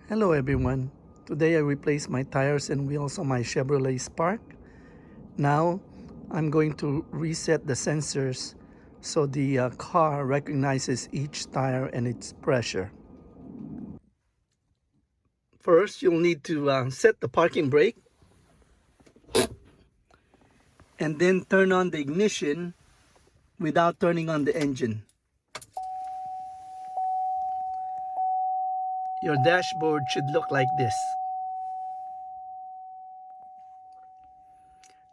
Hello everyone. Today I replaced my tires and wheels on my Chevrolet Spark. Now I'm going to reset the sensors so the car recognizes each tire and its pressure. First, you'll need to set the parking brake and then turn on the ignition without turning on the engine. Your dashboard should look like this.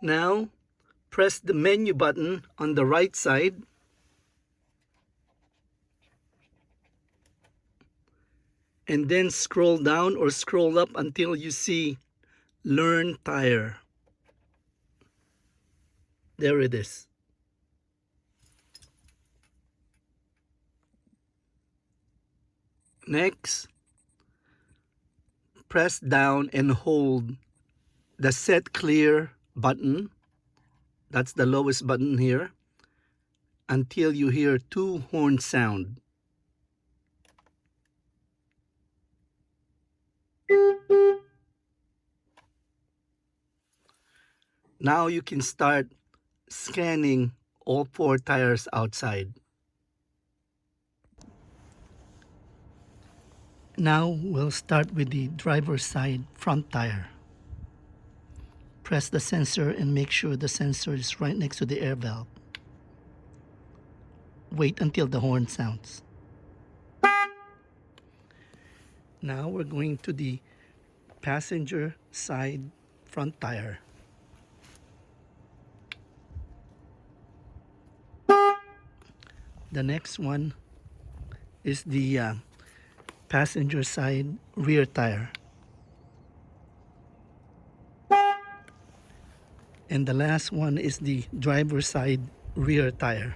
Now, press the menu button on the right side and then scroll down or scroll up until you see Learn Tire. There it is. Next, press down and hold the Set Clear button. That's the lowest button here, until you hear two horns sound. Now you can start scanning all four tires outside. Now we'll start with the driver's side front tire. Press the sensor and make sure the sensor is right next to the air valve. Wait until the horn sounds. Now we're going to the passenger side front tire. The next one is the passenger side rear tire. And the last one is the driver's side rear tire.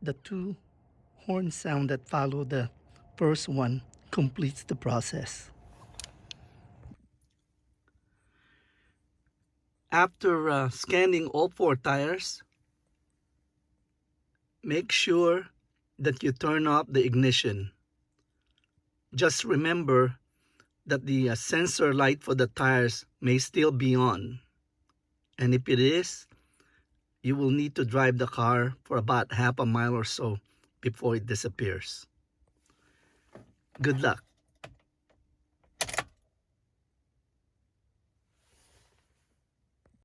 The two horn sound that follow the first one completes the process. After scanning all four tires, make sure that you turn off the ignition. Just remember that the sensor light for the tires may still be on. And if it is, you will need to drive the car for about half a mile or so before it disappears. Good luck.